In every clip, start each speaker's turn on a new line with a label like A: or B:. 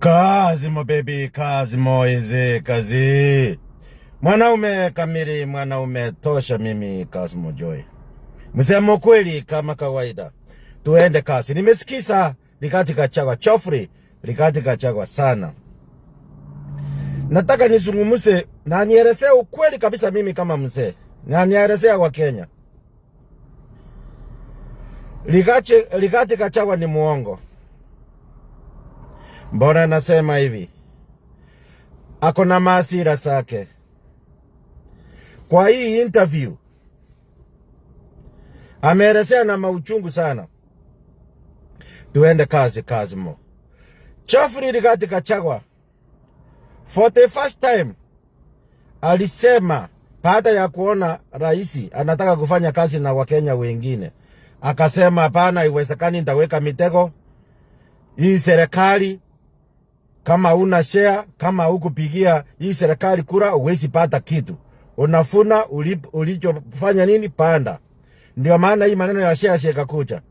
A: Kazi mo baby, kazi mo izi, kazi. Mwanaume kamili, mwanaume tosha mimi kazi mo Joy. Msemo kweli kama kawaida. Tuende kazi. Nimesikiza Rigathi Gachagua Chofri, Rigathi Gachagua sana. Nataka nizungumze na nielezee ukweli kabisa mimi kama mzee. Na nielezee wa Kenya. Rigathi Gachagua ni muongo. Mbona nasema hivi? Ako na maasira zake. Kwa hii interview ameelezea na mauchungu sana. Tuende kazi mo. Chofri Rigathi Gachagua for the first time alisema baada ya kuona raisi anataka kufanya kazi na Wakenya wengine, akasema hapana, haiwezekani, nitaweka mitego. Hii serikali kama una share, kama hukupigia hii serikali kura, huwezi pata kitu. Unafuna ulichofanya nini panda. Ndio maana hii maneno ya share yakakuja.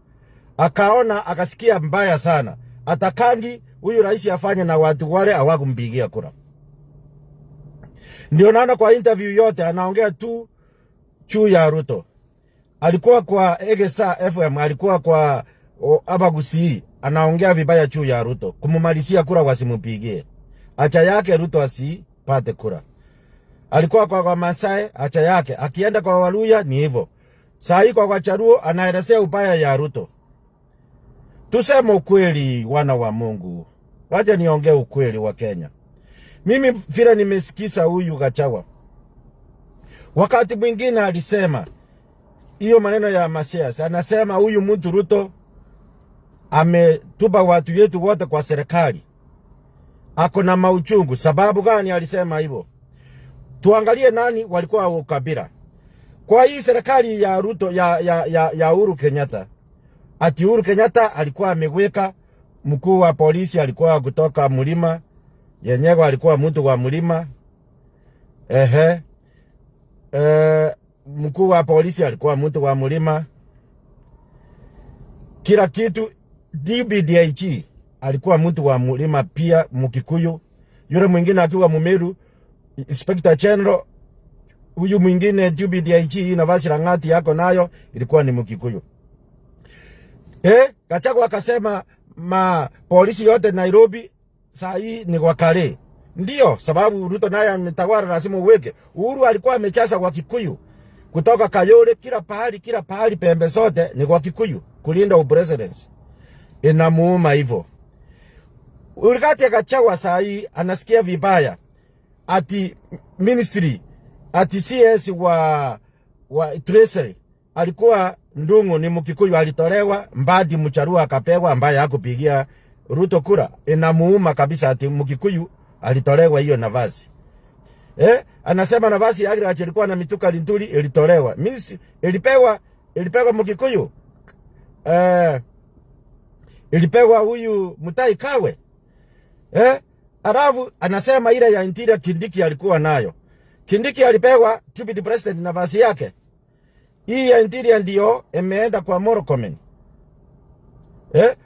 A: Akaona akasikia mbaya sana. Atakangi huyu rais afanye na watu wale hawakumpigia kura. Ndio naona kwa interview yote anaongea tu juu ya Ruto. Alikuwa kwa Egesa FM, alikuwa kwa Abagusi, anaongea vibaya juu ya Ruto, kumumalizia kura wasimupigie. Acha yake Ruto asipate kura. Alikuwa kwa Masai, acha yake. Akienda kwa Waluya ni hivyo. Sahi kwa Wacharuo anaelezea ubaya ya Ruto. Tuseme ukweli wana wa Mungu. Wacha niongee ukweli wa Kenya. Mimi vile nimesikiza huyu Gachagua. Wakati mwingine alisema hiyo maneno ya masiasa, anasema huyu mtu Ruto ametupa watu yetu wote kwa serikali. Ako na mauchungu. Sababu gani alisema hivyo? Tuangalie nani walikuwa ukabila. Kwa hii serikali ya Ruto ya Uhuru Kenyatta. Ati Uhuru Kenyatta alikuwa ameweka mkuu wa polisi alikuwa kutoka Mlima. Yenyego alikuwa mtu wa Mlima. Mkuu wa polisi alikuwa mtu wa Mlima. Kila kitu. DBDIG alikuwa mtu wa Mlima pia Mkikuyu. Yule mwingine akiwa Mumeru, Inspector General. Huyu mwingine DBDIG na Vasira Ngati yako nayo ilikuwa ni Mkikuyu. Gachagua akasema polisi yote Nairobi saa hii ni Wakale. Ndio sababu Ruto naye ametawala, lazima uweke. Uhuru alikuwa amechaza wa Kikuyu kutoka Kayole, kila pahali pembe zote ni kwa Kikuyu kulinda upresidency. Inamuuma hivyo. Rigathi Gachagua saa hii anasikia vibaya ati ministry ati CS wa Treasury alikuwa Ndungu ni Mkikuyu, alitolewa. Mbadi Mcharua akapewa ambaye hakupigia Ruto kura. Inamuuma kabisa ati Mkikuyu alitolewa hiyo nafasi. Anasema nafasi yake ilikuwa na Mituka Linturi ilitolewa. Ministry ilipewa Mkikuyu. Ilipewa huyu Mutai Kawe. Alafu anasema ile ya Interior Kindiki alikuwa nayo. Kindiki alipewa deputy president nafasi yake. Hii ya Interior ndio imeenda kwa Murkomen.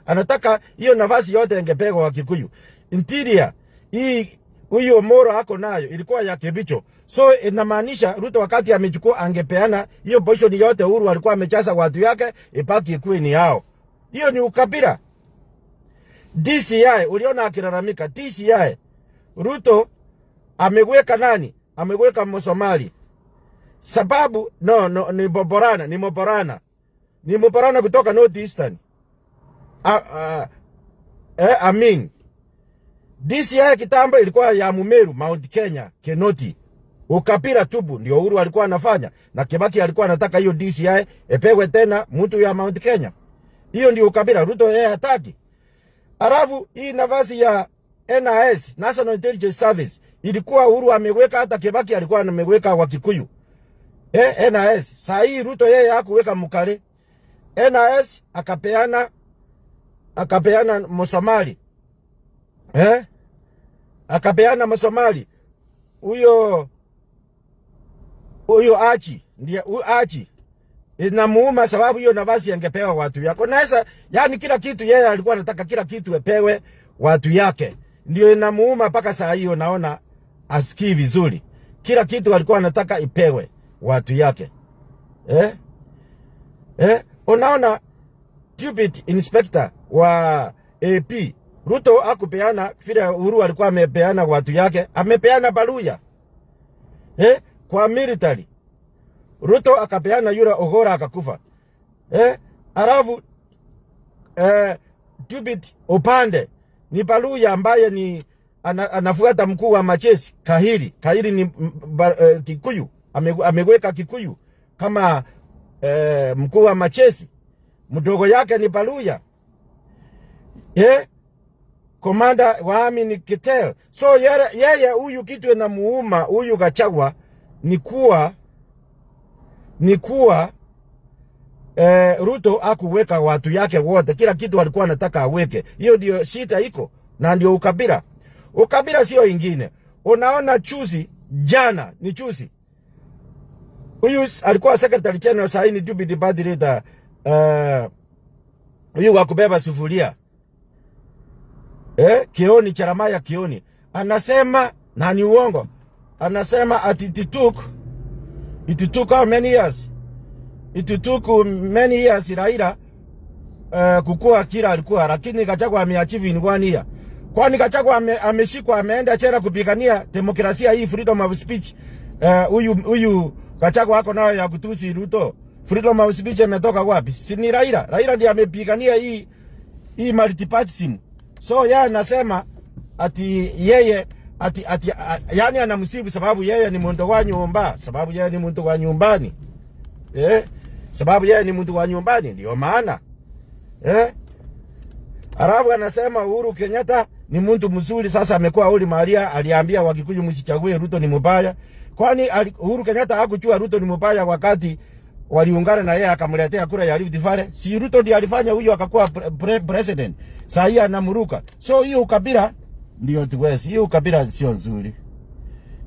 A: Anataka hiyo nafasi yote ingepewa wa Kikuyu. Interior hii huyo Moro hako nayo ilikuwa ya Kibicho. So inamaanisha Ruto wakati amechukua angepeana hiyo position yote. Uhuru alikuwa amechaza watu yake, ipaki ikuwe ni yao. Hiyo ni ukabila. DCI uliona akilalamika. DCI Ruto ameweka nani? Ameweka Msomali. Sababu ni Moborana. Ni Moborana kutoka North Eastern. DCI kitambo ilikuwa ya Mumeru, Mount Kenya, Kenoti. Ukabila tubu ndio Uhuru alikuwa anafanya, na Kibaki alikuwa anataka hiyo DCI epewe tena mtu ya Mount Kenya. Hiyo ndio ukabila. Ruto yeye hataki. Alafu hii nafasi ya NIS, National Intelligence Service, ilikuwa Uhuru ameweka, hata Kibaki alikuwa ameweka wa Kikuyu. NIS. Saa hii Ruto yeye hakuweka Mkale. NIS akapeana Msomali. Akapeana Msomali. Huyo Achi, ndiye Achi. Inamuuma sababu hiyo nafasi yangepewa watu yako. Na sasa yani kila kitu yeye alikuwa anataka kila kitu epewe watu yake. ndio inamuuma mpaka saa hiyo. Naona asikii vizuri, kila kitu alikuwa anataka ipewe watu yake. Unaona stupid inspector wa AP Ruto akupeana vile Uhuru alikuwa amepeana watu yake, amepeana Baluya kwa military. Ruto akapeana yule Ogora akakufa. Alafu stupid upande ni Baluya ambaye ni anafuata mkuu wa majeshi Kahiri ni Kikuyu, ameweka Kikuyu kama mkuu wa majeshi. Mdogo yake ni Baluya. Komanda wa army ni Ketel. So yeye huyu kitu inamuuma huyu Gachagua ni kuwa Ruto akuweka watu yake wote, kila kitu alikuwa anataka aweke. Hiyo ndio shida iko, na ndio ukabila. Ukabila sio ingine. Unaona jana ni chuzi. Huyu alikuwa secretary general, sasa ni deputy party leader. Huyu wa kubeba sufuria. Kioni Charamaya Kioni. Anasema na ni uongo. Anasema ati it took how many years? It took many years Raila kukua kila alikuwa, lakini Gachagua ameachieve in 1 year. Kwani Gachagua ameshikwa ameenda chera kupigania demokrasia hii, freedom of speech. Huyu Gachagua wako nayo ya kutusi Ruto. Freedom of speech imetoka wapi? Si ni Raila. Raila ndiye amepigania hii multipartyism. So yeye anasema ati yeye yani anamsifu sababu yeye ni mtu wa nyumba, sababu yeye ni mtu wa nyumbani. Sababu yeye ni mtu wa nyumbani ndio maana. Arabu anasema Uhuru Kenyatta ni mtu mzuri, sasa amekuwa Oli Maria aliambia Wakikuyu msichague Ruto ni mbaya. Kwani Uhuru Kenyatta hakujua Ruto ni mbaya wakati waliungana na yeye akamletea kura ya Rift Valley? Si Ruto ndiye alifanya huyo akakuwa president. Sasa hii anamuruka. So hiyo ukabila ndio tuwezi. Hiyo ukabila sio nzuri.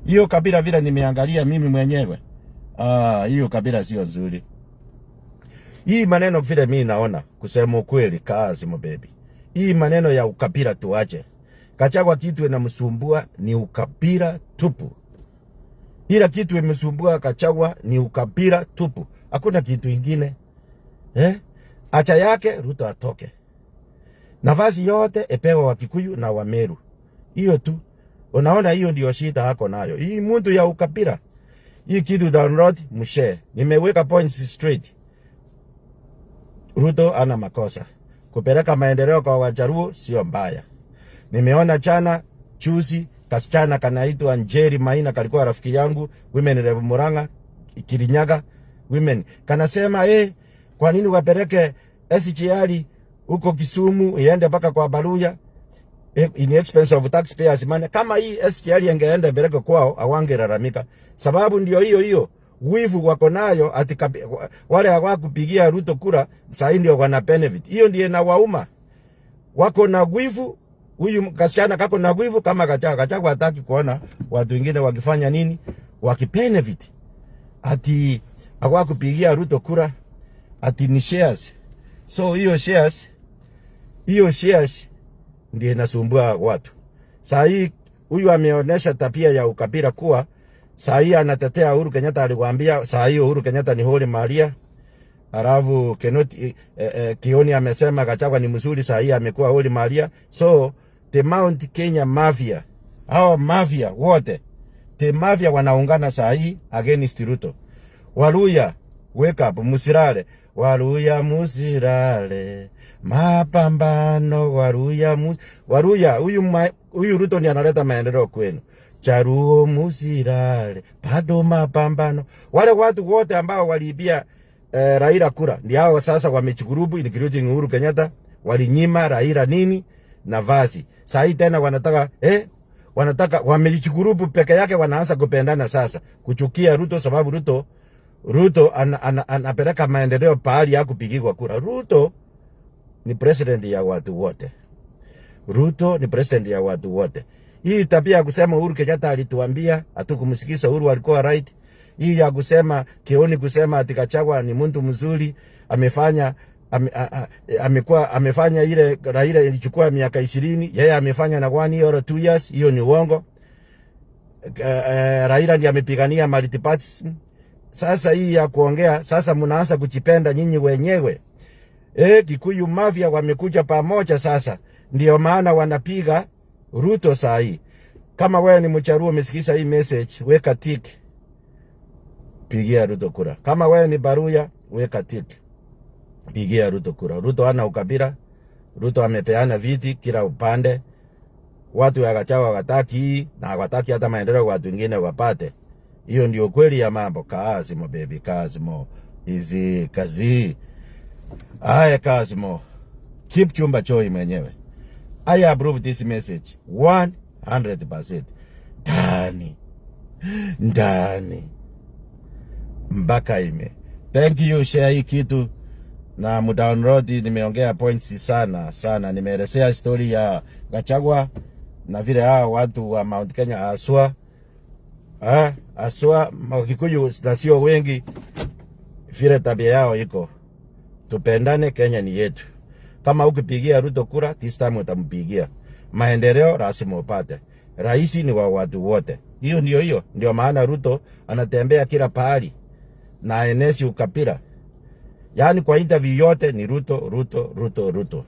A: Hiyo kabila vile nimeangalia mimi mwenyewe. Hiyo kabila sio nzuri. Hii maneno vile mimi naona kusema ukweli kazi baby. Hii maneno ya ukabila tuache. Gachagua kitu inamsumbua ni ukabila tupu. Ila kitu imsumbua Gachagua ni ukabila tupu. Hakuna kitu ingine. Acha yake Ruto atoke. Nafasi yote epewa Wakikuyu na Wameru. Hiyo tu. Unaona hiyo ndio shida hako nayo. Hii mtu ya ukabila. Hii kitu download mshare. Nimeweka points straight. Ruto ana makosa. Kupeleka maendeleo kwa Wajaruo sio mbaya. Nimeona chana chuzi kasichana kanaitwa Njeri Maina kalikuwa rafiki yangu, women rep Murang'a Kirinyaga women. Kanasema kwa nini wapeleke SGR huko Kisumu iende mpaka kwa Baluya in expense of taxpayers money? Kama hii SGR ingeenda peleke kwao awangelalamika. Sababu ndio hiyo wivu wako nayo ati wale hawakupigia Ruto kura sasa ndio wana benefit. Hiyo ndiye na wauma. Wako na wivu. Huyu kasichana kako na wivu kama Gachagua hataki kuona watu wengine wakifanya nini? Wakibenefit. Ati hawakupigia Ruto kura ati ni shares. So hiyo shares ndiye inasumbua watu. Sasa hii huyu ameonyesha tabia ya ukabila kuwa sasa hii anatetea Uhuru Kenyatta. Aliwaambia sasa hii Uhuru Kenyatta ni Holy Maria. Alafu Kioni amesema Gachagua ni mzuri, sasa hii amekuwa Holy Maria. So the Mount Kenya Mafia, hao mafia wote, the mafia wanaungana saa hii against Ruto. Waluya wake up, musirale. Waluya musirale, mapambano. Waluya huyu Ruto ni analeta maendeleo kwenu. Charuo musirale, bado mapambano. Wale watu wote ambao waliibia Raila kura ndio hao sasa wamechikurubu including Uhuru Kenyatta, walinyima Raila nini? Nafasi. Sasa hii tena wanataka wamechikurubu peke yake, wanaanza kupendana sasa, kuchukia Ruto sababu Ruto anapeleka maendeleo pahali ya kupigwa kura. Ruto ni president ya watu wote. Ruto ni president ya watu wote. Hii tabia ya kusema Uhuru Kenyatta alituambia hatukumsikiza, Uhuru alikuwa right. Hii ya kusema Kioni kusema ati Gachagua ni mtu mzuri, amefanya amekuwa amefanya ile Raila ilichukua miaka 20, yeye amefanya na 1 year or 2 years. Hiyo ni uongo. Raila ndiye amepigania multipartyism. Sasa hii ya kuongea, sasa mnaanza kujipenda nyinyi wenyewe. Kikuyu mafia wamekuja pamoja sasa. Ndio maana wanapiga Ruto saa hii. Kama wewe ni Mjaluo umesikiza hii message, weka tick. Pigia Ruto kura. Kama wewe ni Baruya, weka tick. Pigia Ruto kura. Ruto hana ukabila. Ruto amepeana viti kila upande. Watu ya Gachagua wataki na wataki hata maendeleo watu wengine wapate. Hiyo ndio kweli ya mambo. Kazimo baby, Kazimo. Easy kazi. Aya Kazimo. Keep chumba choi mwenyewe. I approve this message 100%. Ndani. Mpaka ime. Thank you, share hii kitu na mdownload. Nimeongea points sana. Nimeelezea story ya Gachagua na vile hao watu wa Mount Kenya aswa Kikuyu na sio wengi vile tabia yao iko. Tupendane, Kenya ni yetu. Kama ukipigia Ruto kura, this time utampigia. Maendeleo lazima upate. Raisi ni wa watu wote. Hiyo ndio maana Ruto anatembea kila pahali na enesi ukapira. Yaani kwa interview yote ni Ruto.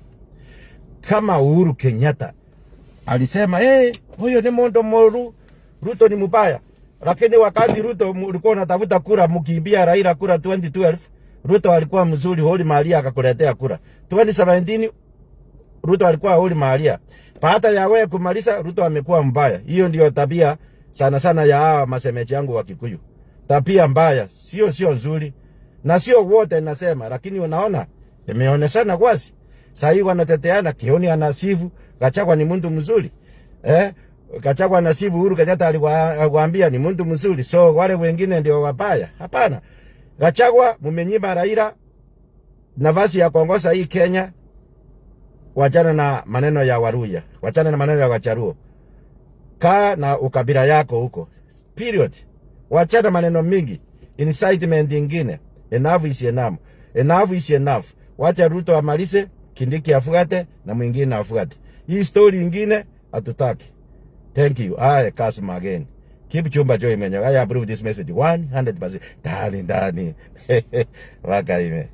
A: Kama Uhuru Kenyatta alisema huyo ni mondo moru, Ruto ni mbaya. Lakini wakati Ruto ulikuwa unatafuta kura mkimbia Raila kura 2012, Ruto alikuwa mzuri, holi Maria akakuletea kura. 2017 Ruto alikuwa holi Maria. Baada ya wewe kumaliza, Ruto amekuwa mbaya. Hiyo ndio tabia sana ya hawa masemeji yangu wa Kikuyu. Tabia mbaya, sio nzuri. Na sio wote nasema, lakini unaona imeonekana wazi. Sasa hivi wanateteana, Kioni anasifu Gachagua ni mtu mzuri. Gachagua anasifu Uhuru Kenyatta aliwaambia ni mtu mzuri. So wale wengine ndio wabaya. Hapana. Gachagua mumenyima Raila nafasi ya kuongoza hii Kenya. Wachana na maneno ya Waluya, wachana na maneno ya Wajaluo. Kaa na ukabila yako huko. Period. Wachana maneno mingi. Incitement ingine. Enough is enough. Enough is enough. Wacha Ruto amalize, Kindiki afuate na mwingine afuate. Hii story ingine hatutaki. Thank you. Kazimo again. Keep chumba choi mwenyewe. I approve this message 100%. Ndani. Waka ime.